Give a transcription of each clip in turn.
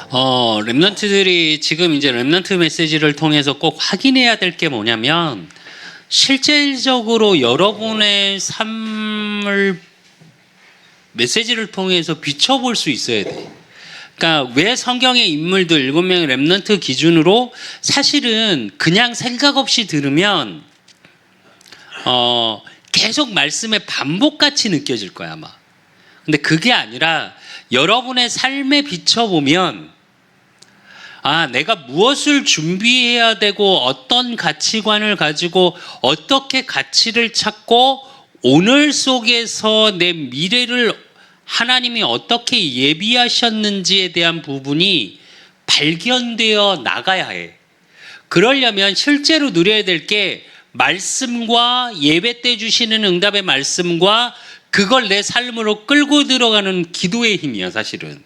랩런트들이 지금 이제 랩런트 메시지를 통해서 꼭 확인해야 될 게 뭐냐면, 실질적으로 여러분의 삶을 메시지를 통해서 비춰볼 수 있어야 돼. 그러니까 왜 성경의 인물들 7명의 랩런트 기준으로 사실은 그냥 생각 없이 들으면 계속 말씀의 반복같이 느껴질 거야 아마. 근데 그게 아니라 여러분의 삶에 비춰보면 내가 무엇을 준비해야 되고 어떤 가치관을 가지고 어떻게 가치를 찾고 오늘 속에서 내 미래를 하나님이 어떻게 예비하셨는지에 대한 부분이 발견되어 나가야 해. 그러려면 실제로 누려야 될 게 말씀과 예배 때 주시는 응답의 말씀과 그걸 내 삶으로 끌고 들어가는 기도의 힘이야 사실은.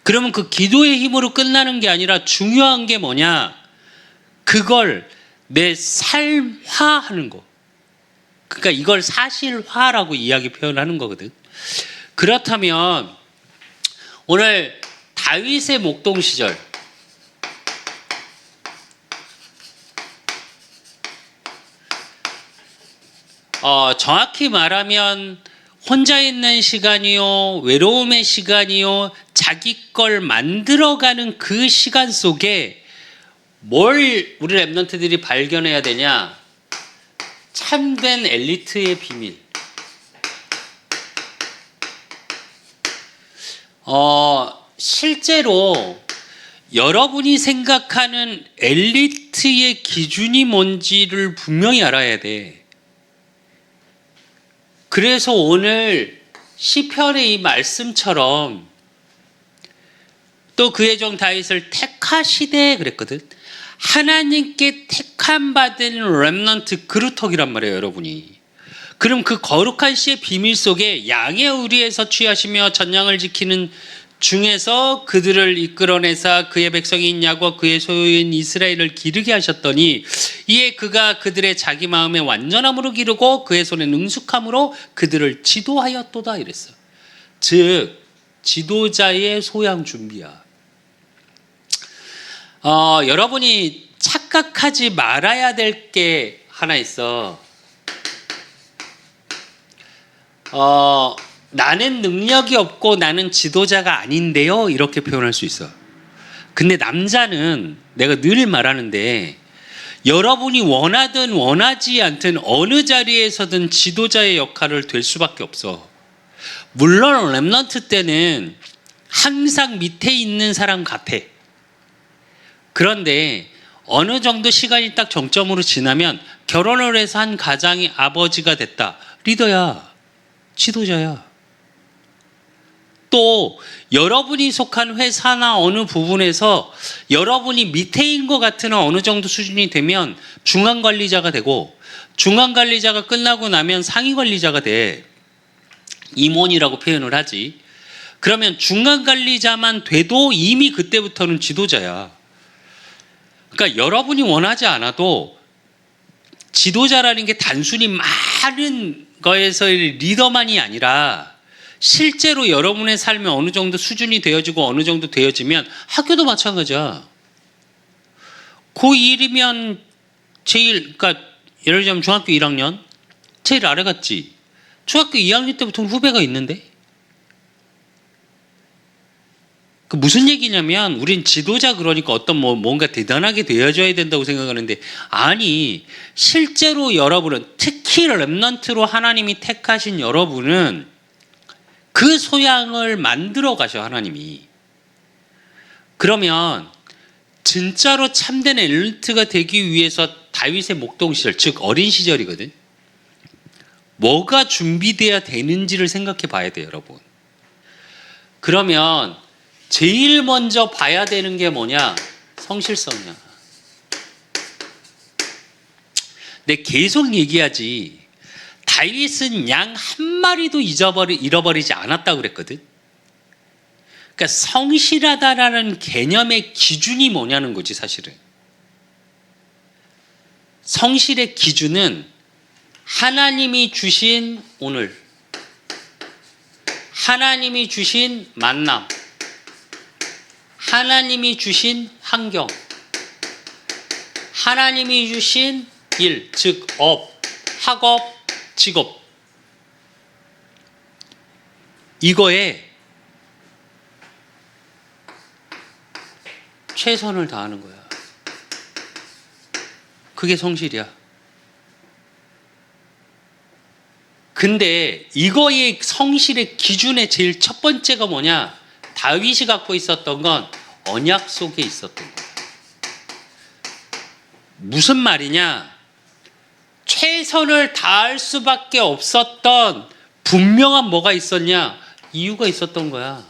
그러면 그 기도의 힘으로 끝나는 게 아니라 중요한 게 뭐냐? 그걸 내 삶화하는 거. 그러니까 이걸 사실화라고 이야기 표현하는 거거든. 그렇다면 오늘 다윗의 목동 시절, 정확히 말하면 혼자 있는 시간이요, 외로움의 시간이요, 자기 걸 만들어가는 그 시간 속에 뭘 우리 랩런트들이 발견해야 되냐? 참된 엘리트의 비밀. 실제로 여러분이 생각하는 엘리트의 기준이 뭔지를 분명히 알아야 돼. 그래서 오늘 시편의 이 말씀처럼 또 그의 종 다윗을 택하시되 그랬거든. 하나님께 택함 받은 렘넌트 그루터기란 말이에요 여러분이. 그럼 그 거룩한 씨의 비밀 속에 양의 의리에서 취하시며 전양을 지키는 중에서 그들을 이끌어내사 그의 백성인 야곱 그의 소유인 이스라엘을 기르게 하셨더니 이에 그가 그들의 자기 마음에 완전함으로 기르고 그의 손에 능숙함으로 그들을 지도하였도다 이랬어. 즉 지도자의 소양 준비야. 여러분이 착각하지 말아야 될 게 하나 있어. 나는 능력이 없고 나는 지도자가 아닌데요 이렇게 표현할 수 있어. 근데 남자는 내가 늘 말하는데 여러분이 원하든 원하지 않든 어느 자리에서든 지도자의 역할을 될 수밖에 없어. 물론 랩런트 때는 항상 밑에 있는 사람 같아. 그런데 어느 정도 시간이 딱 정점으로 지나면 결혼을 해서 한 가장이 아버지가 됐다. 리더야. 지도자야. 또 여러분이 속한 회사나 어느 부분에서 여러분이 밑에인 것 같은 어느 정도 수준이 되면 중앙관리자가 되고 중앙관리자가 끝나고 나면 상위관리자가 돼. 임원이라고 표현을 하지. 그러면 중간관리자만 돼도 이미 그때부터는 지도자야. 그러니까 여러분이 원하지 않아도 지도자라는 게 단순히 많은 거에서의 리더만이 아니라 실제로 여러분의 삶에 어느 정도 수준이 되어지고 어느 정도 되어지면 학교도 마찬가지야. 고1이면 그러니까 예를 들자면 중학교 1학년 제일 아래 갔지. 중학교 2학년 때부터는 후배가 있는데 그 무슨 얘기냐면 우린 지도자 그러니까 어떤 뭔가 대단하게 되어줘야 된다고 생각하는데 아니 실제로 여러분은 특히 랩런트로 하나님이 택하신 여러분은 그 소양을 만들어 가셔 하나님이. 그러면 진짜로 참된 엘리트가 되기 위해서 다윗의 목동 시절 즉 어린 시절이거든. 뭐가 준비돼야 되는지를 생각해 봐야 돼요 여러분. 그러면 제일 먼저 봐야 되는 게 뭐냐? 성실성이야. 근데 계속 얘기하지. 다윗은 양 한 마리도 잃어버리지 않았다고 그랬거든. 그러니까 성실하다라는 개념의 기준이 뭐냐는 거지 사실은. 성실의 기준은 하나님이 주신 오늘, 하나님이 주신 만남, 하나님이 주신 환경, 하나님이 주신 일, 즉 업, 학업, 직업, 이거에 최선을 다하는 거야. 그게 성실이야. 근데 이거의 성실의 기준의 제일 첫 번째가 뭐냐? 다윗이 갖고 있었던 건 언약 속에 있었던 거야. 무슨 말이냐? 최선을 다할 수밖에 없었던 분명한 뭐가 있었냐? 이유가 있었던 거야.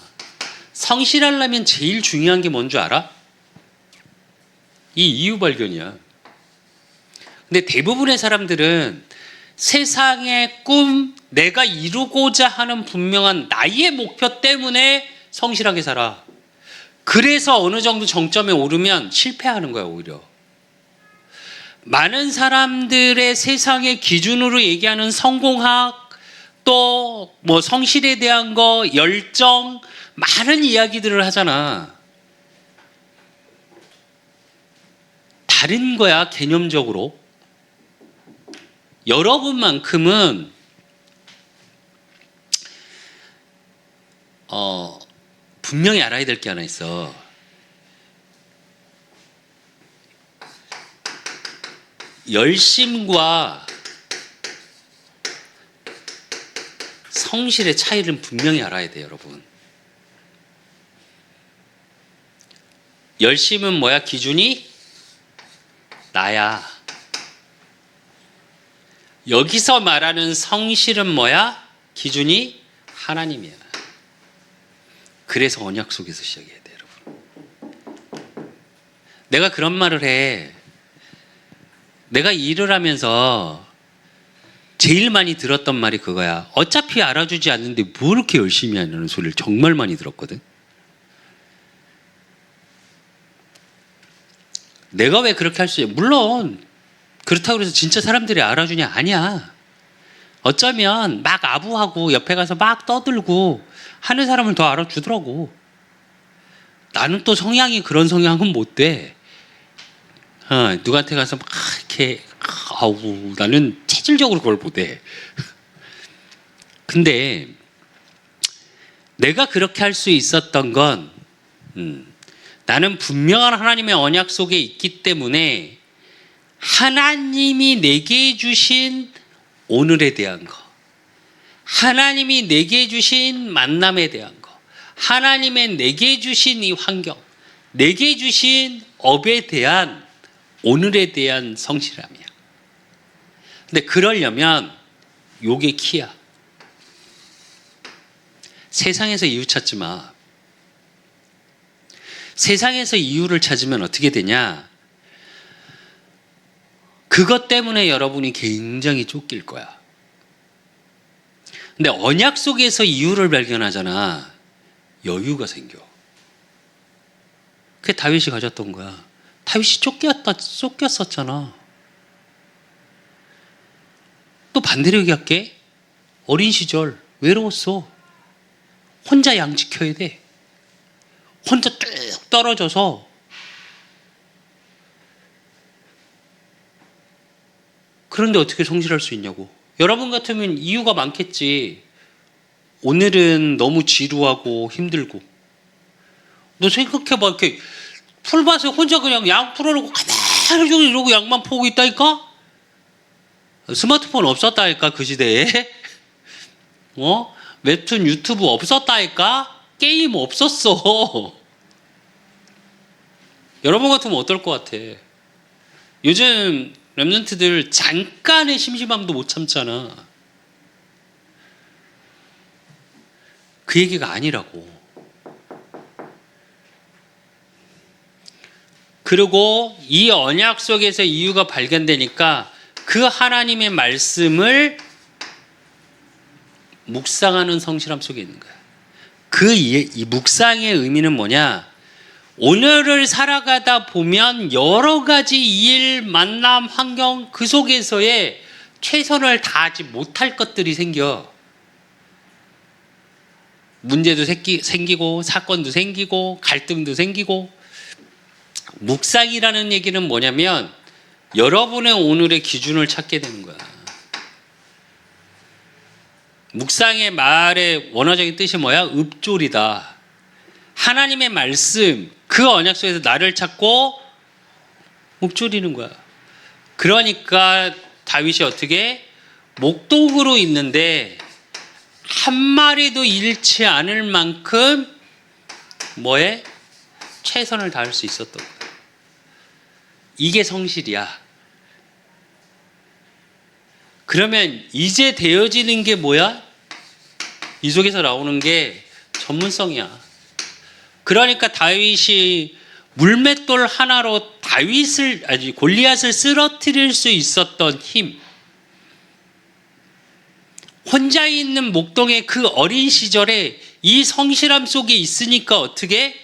성실하려면 제일 중요한 게 뭔 줄 알아? 이 이유 발견이야. 근데 대부분의 사람들은 세상의 꿈, 내가 이루고자 하는 분명한 나의 목표 때문에 성실하게 살아. 그래서 어느 정도 정점에 오르면 실패하는 거야, 오히려. 많은 사람들의 세상의 기준으로 얘기하는 성공학, 또 뭐 성실에 대한 거, 열정, 많은 이야기들을 하잖아. 다른 거야, 개념적으로. 여러분만큼은 분명히 알아야 될 게 하나 있어. 열심과 성실의 차이를 분명히 알아야 돼요, 여러분. 열심은 뭐야? 기준이 나야. 여기서 말하는 성실은 뭐야? 기준이 하나님이야. 그래서 언약 속에서 시작해야 돼, 여러분. 내가 그런 말을 해. 내가 일을 하면서 제일 많이 들었던 말이 그거야. 어차피 알아주지 않는데 뭐 이렇게 열심히 하냐는 소리를 정말 많이 들었거든. 내가 왜 그렇게 할 수 있냐? 물론 그렇다고 해서 진짜 사람들이 알아주냐? 아니야. 어쩌면 막 아부하고 옆에 가서 막 떠들고 하는 사람을 더 알아주더라고. 나는 또 성향이 그런 성향은 못 돼. 누구한테 가서 막 이렇게 나는 체질적으로 그걸 못 해. 근데 내가 그렇게 할 수 있었던 건 나는 분명한 하나님의 언약 속에 있기 때문에 하나님이 내게 주신 오늘에 대한 거, 하나님이 내게 주신 만남에 대한 거, 하나님의 내게 주신 이 환경, 내게 주신 업에 대한 오늘에 대한 성실함이야. 근데 그러려면 요게 키야. 세상에서 이유 찾지 마. 세상에서 이유를 찾으면 어떻게 되냐? 그것 때문에 여러분이 굉장히 쫓길 거야. 근데 언약 속에서 이유를 발견하잖아. 여유가 생겨. 그게 다윗이 가졌던 거야. 다윗이 쫓겼었잖아. 또 반대로 얘기할게. 어린 시절 외로웠어. 혼자 양 지켜야 돼. 혼자 뚝 떨어져서 그런데 어떻게 성실할 수 있냐고. 여러분 같으면 이유가 많겠지. 오늘은 너무 지루하고 힘들고. 너 생각해봐. 이렇게 풀밭에 혼자 그냥 양 풀어놓고 가만히 이러고 양만 보고 있다니까? 스마트폰 없었다니까, 그 시대에. 웹툰, 유튜브 없었다니까? 게임 없었어. 여러분 같으면 어떨 것 같아? 요즘 랩런트들 잠깐의 심심함도 못 참잖아. 그 얘기가 아니라고. 그리고 이 언약 속에서 이유가 발견되니까 그 하나님의 말씀을 묵상하는 성실함 속에 있는 거야. 이 묵상의 의미는 뭐냐? 오늘을 살아가다 보면 여러 가지 일, 만남, 환경 그 속에서의 최선을 다하지 못할 것들이 생겨. 문제도 생기고 사건도 생기고 갈등도 생기고. 묵상이라는 얘기는 뭐냐면 여러분의 오늘의 기준을 찾게 되는 거야. 묵상의 말의 원어적인 뜻이 뭐야? 읍조리다. 하나님의 말씀, 그 언약 속에서 나를 찾고 묵조리는 거야. 그러니까 다윗이 어떻게 목동으로 있는데 한 마리도 잃지 않을 만큼 뭐에? 최선을 다할 수 있었던 거야. 이게 성실이야. 그러면 이제 되어지는 게 뭐야? 이 속에서 나오는 게 전문성이야. 그러니까 다윗이 물맷돌 하나로 골리앗을 쓰러뜨릴 수 있었던 힘, 혼자 있는 목동의 그 어린 시절에 이 성실함 속에 있으니까 어떻게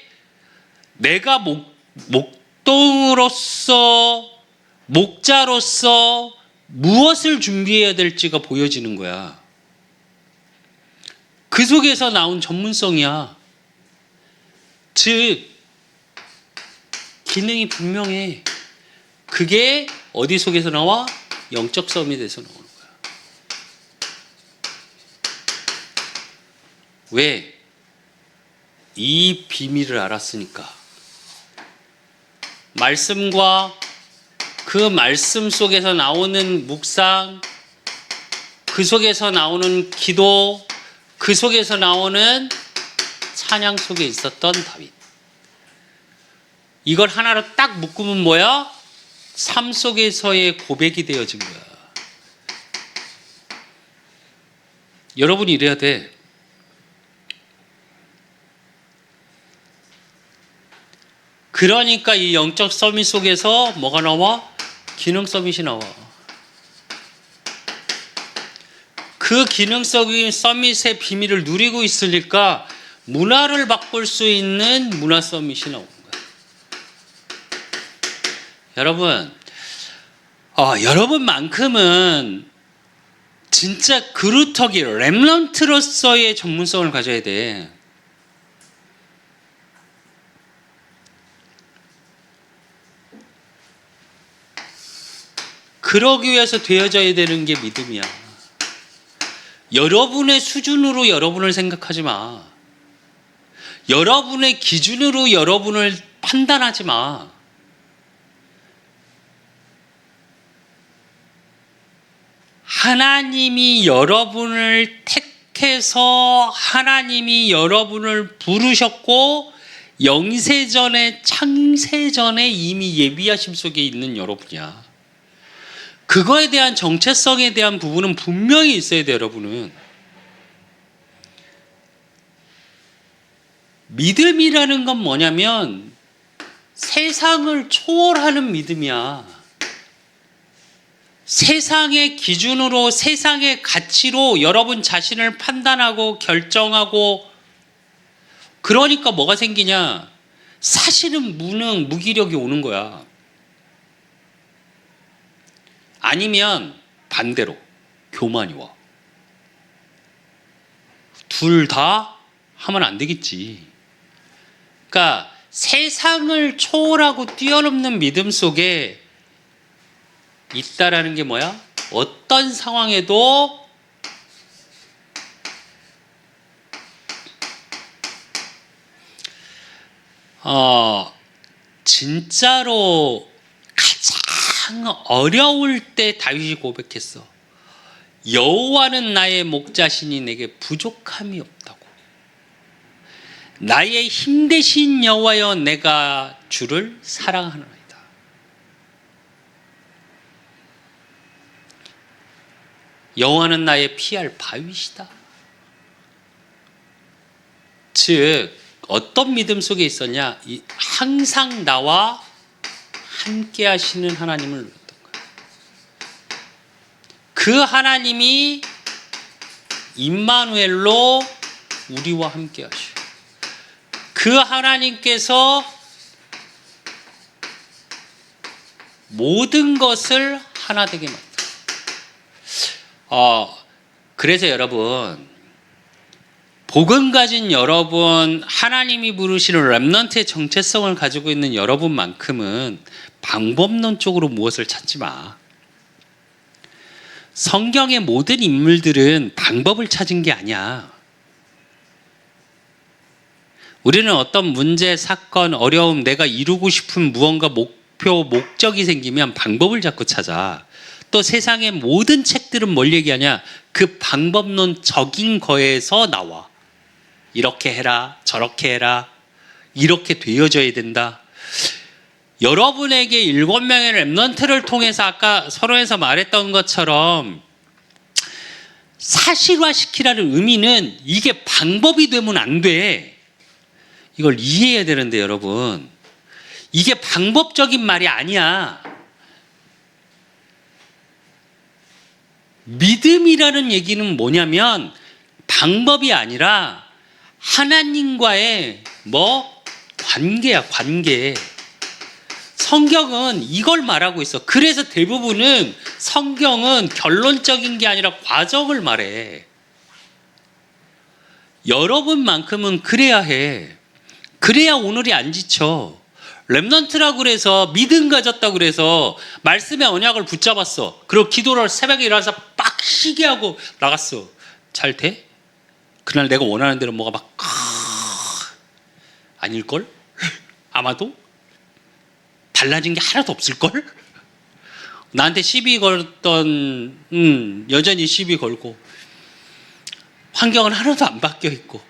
내가 목동으로서 목자로서 무엇을 준비해야 될지가 보여지는 거야. 그 속에서 나온 전문성이야. 즉 기능이 분명해. 그게 어디 속에서 나와? 영적 서밋에서 나오는 거야. 왜? 이 비밀을 알았으니까. 말씀과 그 말씀 속에서 나오는 묵상, 그 속에서 나오는 기도, 그 속에서 나오는 찬양 속에 있었던 다윗. 이걸 하나로 딱 묶으면 뭐야? 삶 속에서의 고백이 되어진 거야. 여러분이 이래야 돼. 그러니까 이 영적 서밋 속에서 뭐가 나와? 기능 서밋이 나와. 그 기능적인 서밋의 비밀을 누리고 있으니까 문화를 바꿀 수 있는 문화 서밋이 나오는 거야. 여러분만큼은 진짜 그루터기, 렘넌트로서의 전문성을 가져야 돼. 그러기 위해서 되어져야 되는 게 믿음이야. 여러분의 수준으로 여러분을 생각하지 마. 여러분의 기준으로 여러분을 판단하지 마. 하나님이 여러분을 택해서 하나님이 여러분을 부르셨고 영세전에 창세전에 이미 예비하심 속에 있는 여러분이야. 그거에 대한 정체성에 대한 부분은 분명히 있어야 돼요. 여러분은 믿음이라는 건 뭐냐면 세상을 초월하는 믿음이야. 세상의 기준으로, 세상의 가치로 여러분 자신을 판단하고 결정하고, 그러니까 뭐가 생기냐? 사실은 무능, 무기력이 오는 거야. 아니면 반대로 교만이 와. 둘 다 하면 안 되겠지. 그러니까 세상을 초월하고 뛰어넘는 믿음 속에 있다라는 게 뭐야? 어떤 상황에도 진짜로 가장 어려울 때 다윗이 고백했어. 여호와는 나의 목자시니 내게 부족함이 없다고. 나의 힘 되신 여호와여 내가 주를 사랑하노라. 여호와는 나의 피할 바위시다. 즉 어떤 믿음 속에 있었냐? 항상 나와 함께 하시는 하나님을 믿었던 거예요. 그 하나님이 임마누엘로 우리와 함께 하시오. 그 하나님께서 모든 것을 하나 되게 만들어요. 그래서 여러분 복음 가진 여러분, 하나님이 부르시는 렘넌트의 정체성을 가지고 있는 여러분만큼은 방법론적으로 무엇을 찾지 마. 성경의 모든 인물들은 방법을 찾은 게 아니야. 우리는 어떤 문제, 사건, 어려움, 내가 이루고 싶은 무언가 목표, 목적이 생기면 방법을 자꾸 찾아. 또 세상의 모든 책들은 뭘 얘기하냐? 그 방법론적인 거에서 나와. 이렇게 해라, 저렇게 해라, 이렇게 되어져야 된다. 여러분에게 7명의 렘넌트를 통해서 아까 서론에서 말했던 것처럼 사실화시키라는 의미는 이게 방법이 되면 안 돼. 이걸 이해해야 되는데 여러분, 이게 방법적인 말이 아니야. 믿음이라는 얘기는 뭐냐면 방법이 아니라 하나님과의 관계야, 관계. 성경은 이걸 말하고 있어. 그래서 대부분은 성경은 결론적인 게 아니라 과정을 말해. 여러분만큼은 그래야 해. 그래야 오늘이 안 지쳐. 렘넌트라고 그래서 믿음 가졌다고 그래서 말씀의 언약을 붙잡았어. 그리고 기도를 새벽에 일어나서 빡시게 하고 나갔어. 잘 돼? 그날 내가 원하는 대로 뭐가 막 아닐걸? 아마도? 달라진 게 하나도 없을걸? 나한테 시비 걸던 여전히 시비 걸고 환경은 하나도 안 바뀌어 있고.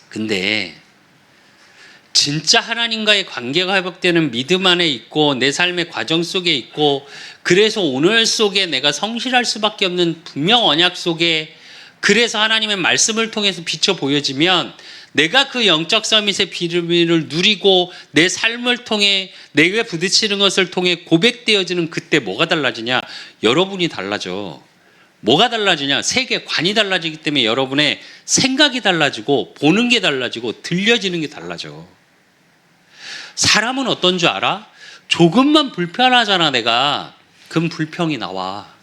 근데 진짜 하나님과의 관계가 회복되는 믿음 안에 있고 내 삶의 과정 속에 있고 그래서 오늘 속에 내가 성실할 수밖에 없는 분명 언약 속에 그래서 하나님의 말씀을 통해서 비춰 보여지면 내가 그 영적 서밋의 비밀을 누리고 내 삶을 통해 내게 부딪히는 것을 통해 고백되어지는 그때 뭐가 달라지냐? 여러분이 달라져. 뭐가 달라지냐? 세계관이 달라지기 때문에 여러분의 생각이 달라지고 보는 게 달라지고 들려지는 게 달라져. 사람은 어떤 줄 알아? 조금만 불편하잖아 내가. 그럼 불평이 나와.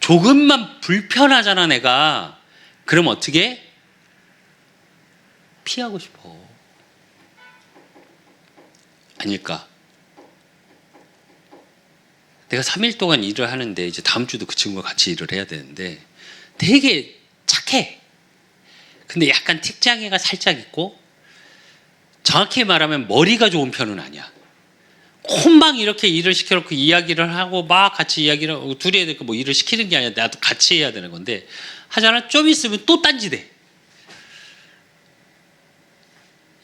조금만 불편하잖아 내가. 그럼 어떻게? 피하고 싶어. 아닐까? 내가 3일 동안 일을 하는데 이제 다음 주도 그 친구와 같이 일을 해야 되는데 되게 착해. 근데 약간 특장애가 살짝 있고 정확히 말하면 머리가 좋은 편은 아니야. 콤방 이렇게 일을 시켜놓고 이야기를 하고 막 같이 이야기를 하고 둘이 해야 뭐 일을 시키는 게 아니라 나도 같이 해야 되는 건데 하잖아. 좀 있으면 또 딴지대.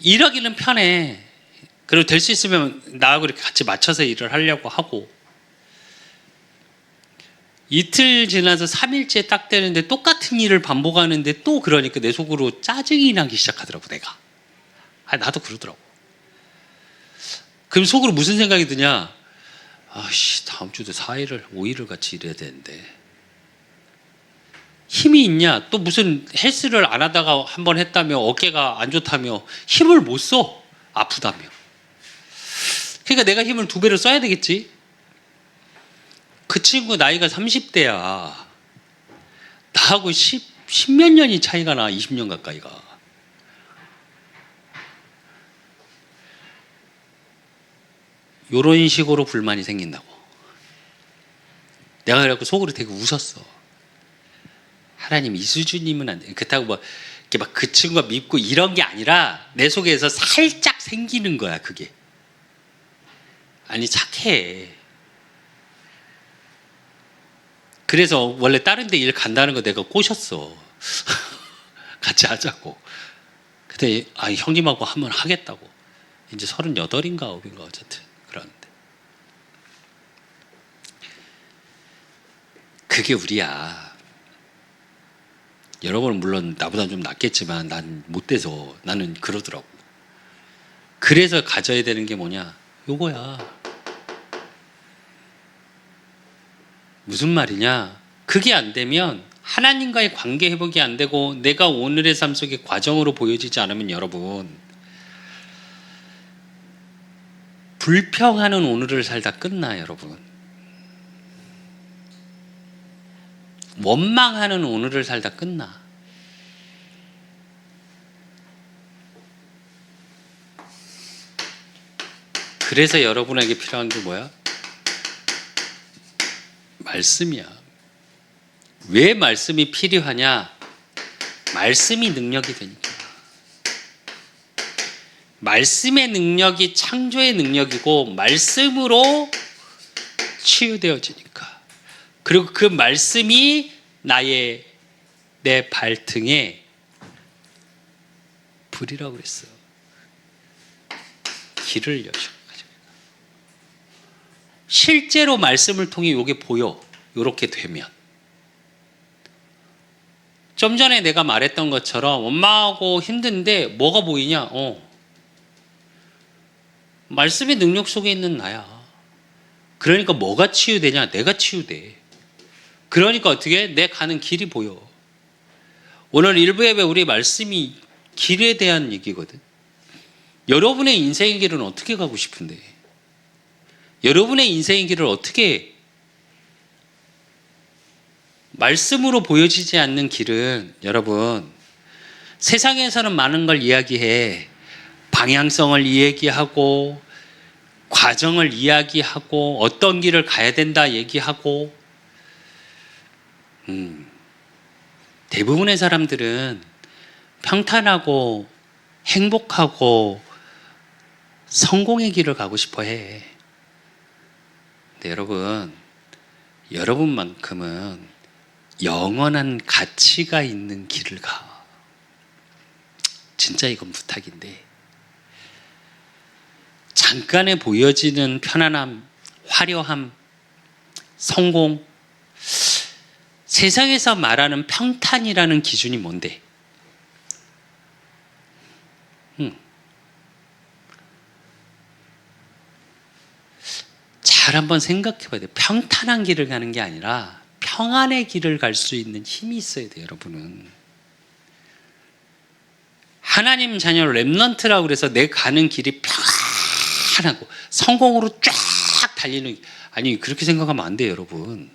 일하기는 편해. 그리고 될 수 있으면 나하고 이렇게 같이 맞춰서 일을 하려고 하고 이틀 지나서 3일째 딱 되는데 똑같은 일을 반복하는데 또 그러니까 내 속으로 짜증이 나기 시작하더라고 내가. 나도 그러더라고. 그럼 속으로 무슨 생각이 드냐? 아씨 다음 주도 4일을 5일을 같이 일해야 되는데 힘이 있냐? 또 무슨 헬스를 안 하다가 한번 했다며 어깨가 안 좋다며 힘을 못 써. 아프다며. 그러니까 내가 힘을 2배로 써야 되겠지. 그 친구 나이가 30대야. 나하고 10몇 년이 차이가 나. 20년 가까이가. 요런 식으로 불만이 생긴다고. 내가 그래갖고 속으로 되게 웃었어. 하나님 이 수준이면 안 돼. 그렇다고 뭐 이렇게 막 그 친구가 밉고 이런 게 아니라 내 속에서 살짝 생기는 거야 그게. 아니 착해. 그래서 원래 다른 데 일 간다는 거 내가 꼬셨어. 같이 하자고. 근데 형님하고 한번 하겠다고. 이제 38인가 9인가 어쨌든 그러는데. 그게 우리야. 여러분은 물론 나보다 좀 낫겠지만 난 못돼서 나는 그러더라고. 그래서 가져야 되는 게 뭐냐? 요거야. 무슨 말이냐? 그게 안 되면 하나님과의 관계 회복이 안 되고 내가 오늘의 삶 속의 과정으로 보여지지 않으면 여러분 불평하는 오늘을 살다 끝나 여러분. 원망하는 오늘을 살다 끝나. 그래서 여러분에게 필요한 게 뭐야? 말씀이야. 왜 말씀이 필요하냐? 말씀이 능력이 되니까. 말씀의 능력이 창조의 능력이고 말씀으로 치유되어지니까. 그리고 그 말씀이 내 발등에 불이라고 그랬어. 길을 여셔. 실제로 말씀을 통해 이게 보여. 이렇게 되면. 좀 전에 내가 말했던 것처럼 엄마하고 힘든데 뭐가 보이냐? 말씀의 능력 속에 있는 나야. 그러니까 뭐가 치유되냐? 내가 치유돼. 그러니까 어떻게? 내 가는 길이 보여. 오늘 일부 예배 우리 말씀이 길에 대한 얘기거든. 여러분의 인생의 길은 어떻게 가고 싶은데? 여러분의 인생의 길을 어떻게 말씀으로 보여지지 않는 길은 여러분 세상에서는 많은 걸 이야기해. 방향성을 이야기하고 과정을 이야기하고 어떤 길을 가야 된다 얘기하고 대부분의 사람들은 평탄하고 행복하고 성공의 길을 가고 싶어 해. 근데 여러분만큼은 영원한 가치가 있는 길을 가. 진짜 이건 부탁인데 잠깐에 보여지는 편안함, 화려함, 성공, 세상에서 말하는 평탄이라는 기준이 뭔데? 잘 한번 생각해 봐야 돼. 평탄한 길을 가는 게 아니라 평안의 길을 갈 수 있는 힘이 있어야 돼요, 여러분은. 하나님 자녀 렘넌트라고 그래서 내 가는 길이 평안하고 성공으로 쫙 달리는, 아니 그렇게 생각하면 안 돼요, 여러분.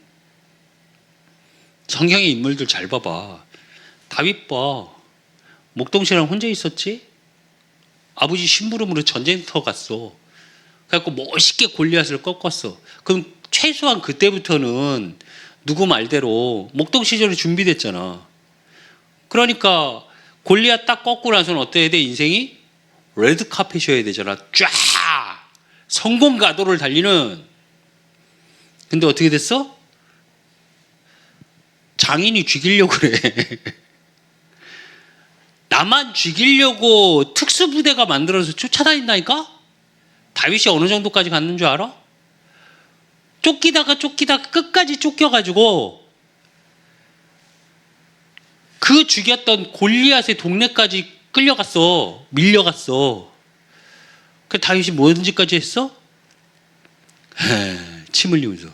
성경의 인물들 잘 봐봐. 다윗 봐. 목동씨랑 혼자 있었지? 아버지 심부름으로 전쟁터 갔어. 그래갖고 멋있게 골리앗을 꺾었어. 그럼 최소한 그때부터는 누구 말대로 목동 시절에 준비됐잖아. 그러니까 골리앗 딱 꺾고 나서는 어때야 돼? 인생이 레드카펫이어야 되잖아. 쫙 성공 가도를 달리는. 근데 어떻게 됐어? 장인이 죽이려고 그래. 나만 죽이려고 특수부대가 만들어서 쫓아다닌다니까? 다윗이 어느 정도까지 갔는 줄 알아? 쫓기다가 끝까지 쫓겨가지고 그 죽였던 골리앗의 동네까지 끌려갔어. 밀려갔어. 그 다윗이 뭐든지까지 했어? 침 흘리면서.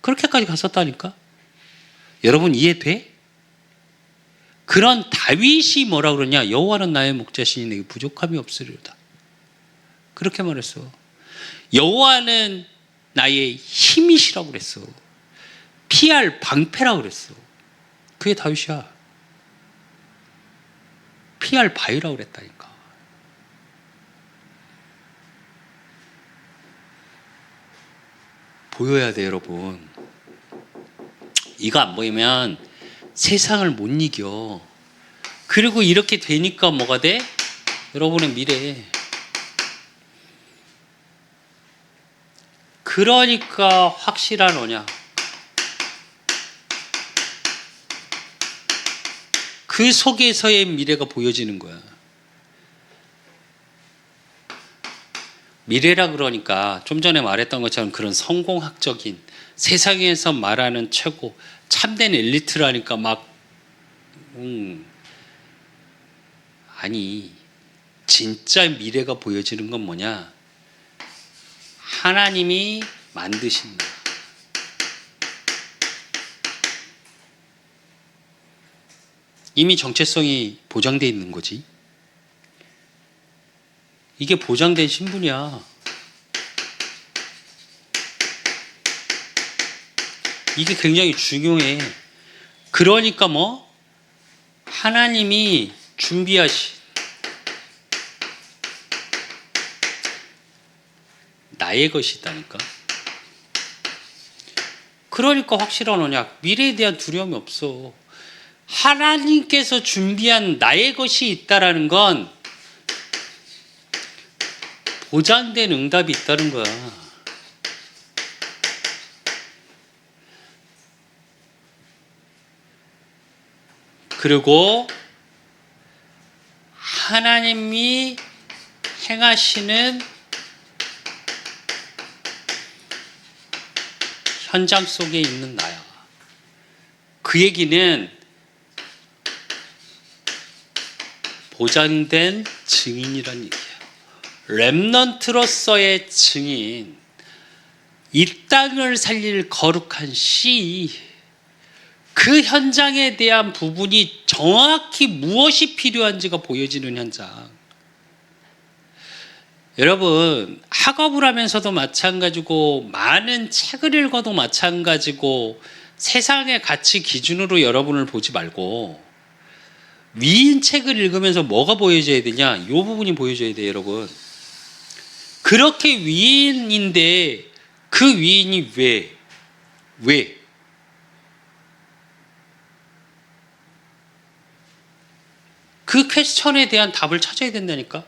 그렇게까지 갔었다니까? 여러분 이해돼? 그런 다윗이 뭐라 그러냐? 여호와는 나의 목자시니 내게 부족함이 없으리로다. 그렇게 말했어. 여호와는 나의 힘이시라고 그랬어. 피할 방패라고 그랬어. 그게 다윗이야. 피할 바위라고 그랬다니까. 보여야 돼, 여러분. 이거 안 보이면 세상을 못 이겨. 그리고 이렇게 되니까 뭐가 돼? 여러분의 미래. 그러니까 확실한 언약. 그 속에서의 미래가 보여지는 거야. 미래라 그러니까 좀 전에 말했던 것처럼 그런 성공학적인 세상에서 말하는 최고 참된 엘리트라니까 막 아니 진짜 미래가 보여지는 건 뭐냐? 하나님이 만드신다. 이미 정체성이 보장되어 있는 거지. 이게 보장된 신분이야. 이게 굉장히 중요해. 그러니까 뭐 하나님이 준비하신 나의 것이다니까. 그러니까 확실한 언약, 미래에 대한 두려움이 없어. 하나님께서 준비한 나의 것이 있다라는 건 보장된 응답이 있다는 거야. 그리고 하나님이 행하시는 현장 속에 있는 나야. 그 얘기는 보장된 증인이란 얘기야. 렘넌트로서의 증인, 이 땅을 살릴 거룩한 씨, 그 현장에 대한 부분이 정확히 무엇이 필요한지가 보여지는 현장. 여러분, 학업을 하면서도 마찬가지고 많은 책을 읽어도 마찬가지고 세상의 가치 기준으로 여러분을 보지 말고 위인 책을 읽으면서 뭐가 보여져야 되냐? 이 부분이 보여져야 돼요, 여러분. 그렇게 위인인데 그 위인이 왜? 그 퀘스천에 대한 답을 찾아야 된다니까.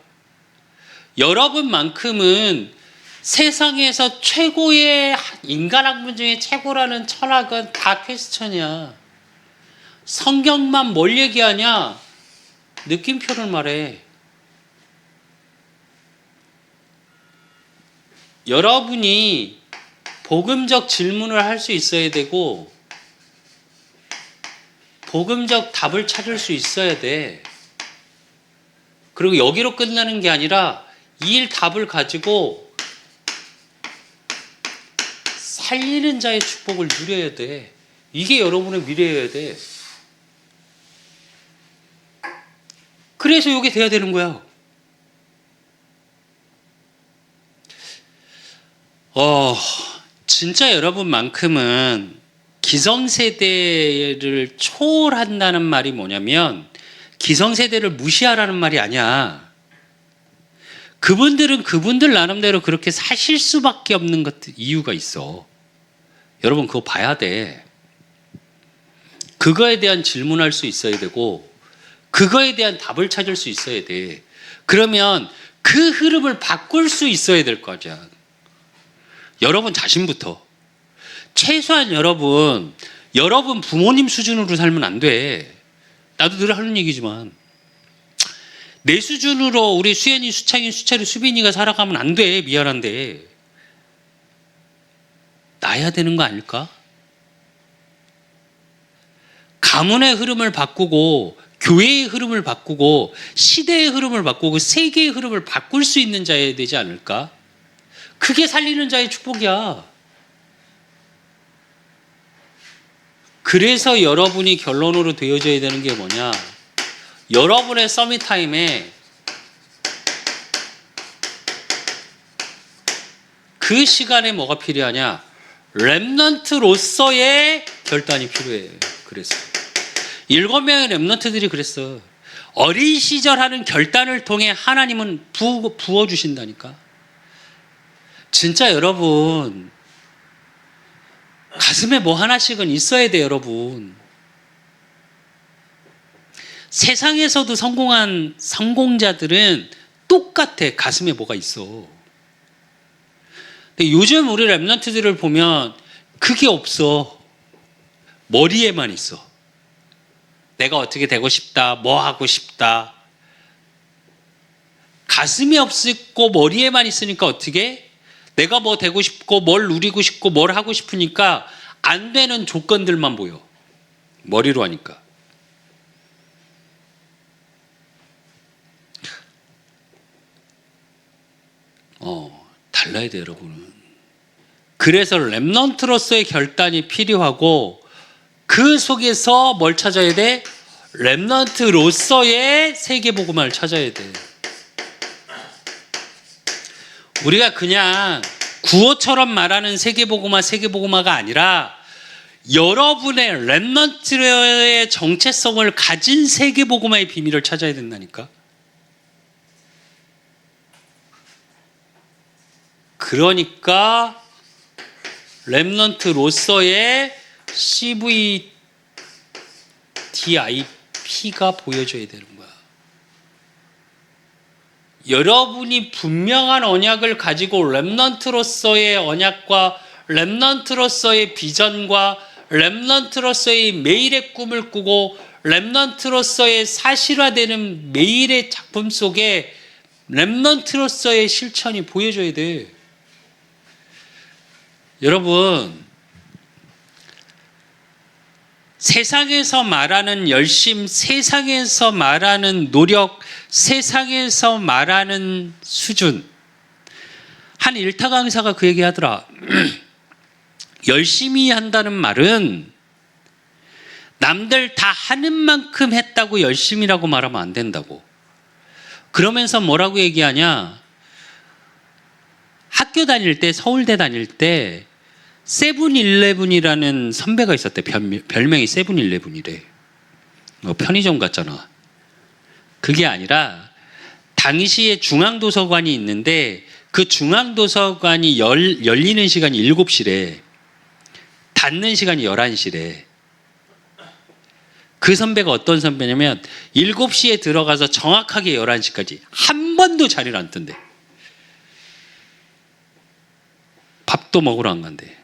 여러분만큼은 세상에서 최고의 인간학문 중에 최고라는 철학은 다 퀘스천이야. 성경만 뭘 얘기하냐? 느낌표를 말해. 여러분이 복음적 질문을 할 수 있어야 되고 복음적 답을 찾을 수 있어야 돼. 그리고 여기로 끝나는 게 아니라 이 답을 가지고 살리는 자의 축복을 누려야 돼. 이게 여러분의 미래여야 돼. 그래서 이게 돼야 되는 거야. 진짜 여러분만큼은 기성세대를 초월한다는 말이 뭐냐면 기성세대를 무시하라는 말이 아니야. 그분들은 그분들 나름대로 그렇게 사실 수밖에 없는 이유가 있어. 여러분 그거 봐야 돼. 그거에 대한 질문할 수 있어야 되고 그거에 대한 답을 찾을 수 있어야 돼. 그러면 그 흐름을 바꿀 수 있어야 될 거죠. 여러분 자신부터. 최소한 여러분 부모님 수준으로 살면 안 돼. 나도 늘 하는 얘기지만 내 수준으로 우리 수연이, 수창이, 수철이, 수빈이가 살아가면 안 돼. 미안한데 나야 되는 거 아닐까? 가문의 흐름을 바꾸고 교회의 흐름을 바꾸고 시대의 흐름을 바꾸고 세계의 흐름을 바꿀 수 있는 자여야 되지 않을까? 그게 살리는 자의 축복이야. 그래서 여러분이 결론으로 되어져야 되는 게 뭐냐? 여러분의 서밋 타임에 그 시간에 뭐가 필요하냐? 렘넌트로서의 결단이 필요해. 그래서 7명의 렘넌트들이 그랬어. 어린 시절 하는 결단을 통해 하나님은 부어주신다니까. 진짜 여러분 가슴에 뭐 하나씩은 있어야 돼. 여러분 세상에서도 성공한 성공자들은 똑같아. 가슴에 뭐가 있어. 근데 요즘 우리 렘넌트들을 보면 그게 없어. 머리에만 있어. 내가 어떻게 되고 싶다, 뭐 하고 싶다. 가슴이 없고 머리에만 있으니까 어떻게? 내가 뭐 되고 싶고 뭘 누리고 싶고 뭘 하고 싶으니까 안 되는 조건들만 보여. 머리로 하니까. 달라야 돼 여러분은. 그래서 렘넌트로서의 결단이 필요하고 그 속에서 뭘 찾아야 돼? 렘넌트로서의 세계복음화를 찾아야 돼. 우리가 그냥 구호처럼 말하는 세계복음화가 아니라 여러분의 렘넌트의 정체성을 가진 세계복음화의 비밀을 찾아야 된다니까. 그러니까 렘넌트로서의 CVDIP가 보여줘야 되는 거야. 여러분이 분명한 언약을 가지고 렘넌트로서의 언약과 렘넌트로서의 비전과 렘넌트로서의 매일의 꿈을 꾸고 렘넌트로서의 사실화되는 매일의 작품 속에 렘넌트로서의 실천이 보여줘야 돼. 여러분, 세상에서 말하는 열심, 세상에서 말하는 노력, 세상에서 말하는 수준. 한 일타 강사가 그 얘기 하더라. 열심히 한다는 말은 남들 다 하는 만큼 했다고 열심이라고 말하면 안 된다고. 그러면서 뭐라고 얘기하냐? 학교 다닐 때, 서울대 다닐 때 세븐일레븐이라는 선배가 있었대. 별명이 세븐일레븐이래. 편의점 같잖아. 그게 아니라 당시에 중앙도서관이 있는데 그 중앙도서관이 열리는 시간이 7시래. 닫는 시간이 11시래. 그 선배가 어떤 선배냐면 7시에 들어가서 정확하게 11시까지 한 번도 자리를 안 뜬대. 밥도 먹으러 안 간대.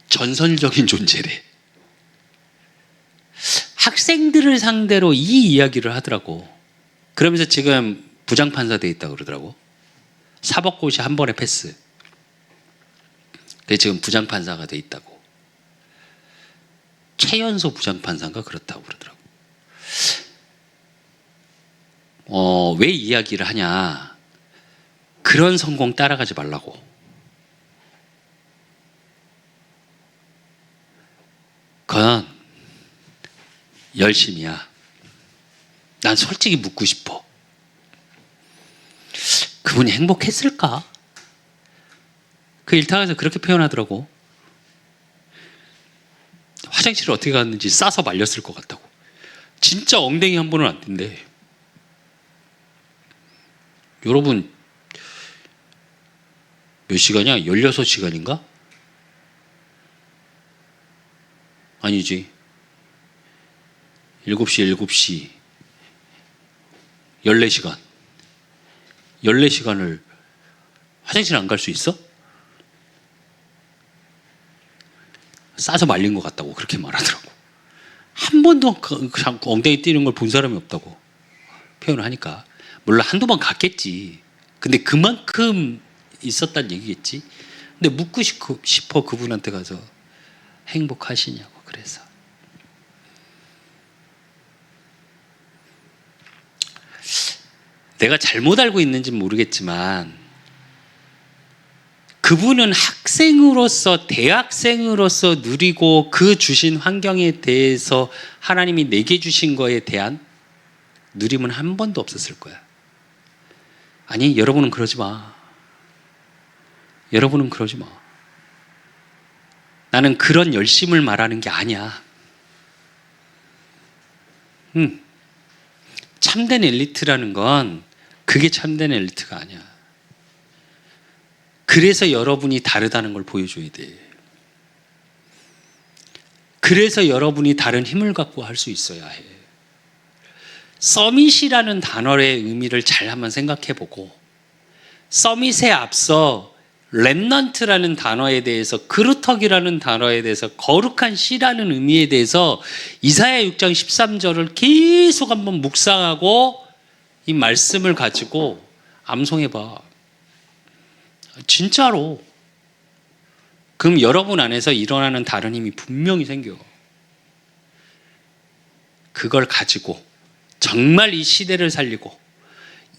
전설적인 존재래. 학생들을 상대로 이 이야기를 하더라고. 그러면서 지금 부장판사 돼 있다고 그러더라고. 사법고시 한 번에 패스. 그래서 지금 부장판사가 돼 있다고. 최연소 부장판사인가 그렇다고 그러더라고. 왜 이야기를 하냐. 그런 성공 따라가지 말라고. 그건 열심이야. 난 솔직히 묻고 싶어. 그분이 행복했을까? 그 일타에서 그렇게 표현하더라고. 화장실을 어떻게 갔는지 싸서 말렸을 것 같다고. 진짜 엉덩이 한 번은 안 뛴대. 여러분 몇 시간이야? 16시간인가? 아니지. 7시 14시간 14시간을 화장실 안 갈 수 있어? 싸서 말린 것 같다고 그렇게 말하더라고. 한 번도 엉덩이 뛰는 걸 본 사람이 없다고 표현을 하니까. 물론 한두 번 갔겠지. 근데 그만큼 있었단 얘기겠지. 근데 묻고 싶어 그분한테 가서 행복하시냐고. 그래서 내가 잘못 알고 있는지는 모르겠지만 그분은 학생으로서 대학생으로서 누리고 그 주신 환경에 대해서 하나님이 내게 주신 거에 대한 누림은 한 번도 없었을 거야. 아니, 여러분은 그러지 마. 여러분은 그러지 마. 나는 그런 열심을 말하는 게 아니야. 참된 엘리트라는 건 그게 참된 엘리트가 아니야. 그래서 여러분이 다르다는 걸 보여줘야 돼. 그래서 여러분이 다른 힘을 갖고 할 수 있어야 해. 서밋이라는 단어의 의미를 잘 한번 생각해보고, 서밋에 앞서 렘넌트라는 단어에 대해서, 그루터기라는 단어에 대해서, 거룩한 씨라는 의미에 대해서 이사야 6장 13절을 계속 한번 묵상하고 이 말씀을 가지고 암송해봐. 진짜로. 그럼 여러분 안에서 일어나는 다른 힘이 분명히 생겨. 그걸 가지고 정말 이 시대를 살리고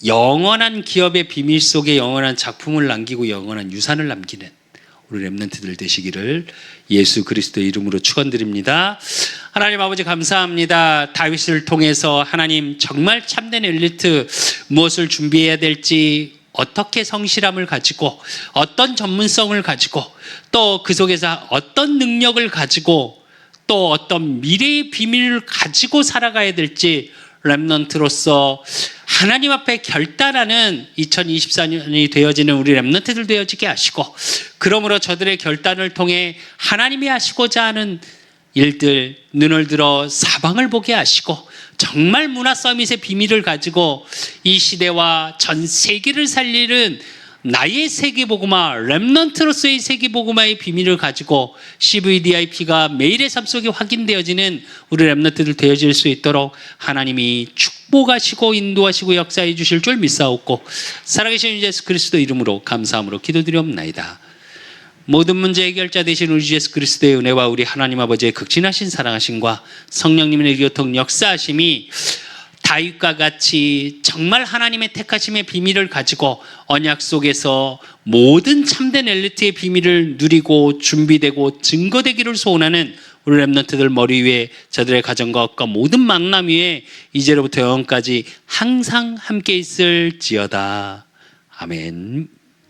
영원한 기업의 비밀 속에 영원한 작품을 남기고 영원한 유산을 남기는 우리 렘넌트들 되시기를 예수 그리스도의 이름으로 축원드립니다. 하나님 아버지 감사합니다. 다윗을 통해서 하나님 정말 참된 엘리트 무엇을 준비해야 될지, 어떻게 성실함을 가지고 어떤 전문성을 가지고 또 그 속에서 어떤 능력을 가지고 또 어떤 미래의 비밀을 가지고 살아가야 될지 렘넌트로서 하나님 앞에 결단하는 2024년이 되어지는 우리 렘넌트들 되어지게 하시고, 그러므로 저들의 결단을 통해 하나님이 하시고자 하는 일들, 눈을 들어 사방을 보게 하시고, 정말 문화 서밋의 비밀을 가지고 이 시대와 전 세계를 살리는 나의 세계복음화, 렘넌트로서의 세계복음화의 비밀을 가지고 CVDIP가 매일의 삶 속에 확인되어지는 우리 렘넌트들 되어질 수 있도록 하나님이 축복하시고 인도하시고 역사해 주실 줄 믿사옵고, 살아계신 예수 그리스도 이름으로 감사함으로 기도드리옵나이다. 모든 문제 해결자 되신 우리 주 예수 그리스도의 은혜와 우리 하나님 아버지의 극진하신 사랑하심과 성령님의 교통 역사하심이 다윗과 같이 정말 하나님의 택하심의 비밀을 가지고 언약 속에서 모든 참된 엘리트의 비밀을 누리고 준비되고 증거되기를 소원하는 우리 렘넌트들 머리 위에, 저들의 가정과 업과 모든 만남 위에 이제로부터 영원까지 항상 함께 있을지어다. 아멘.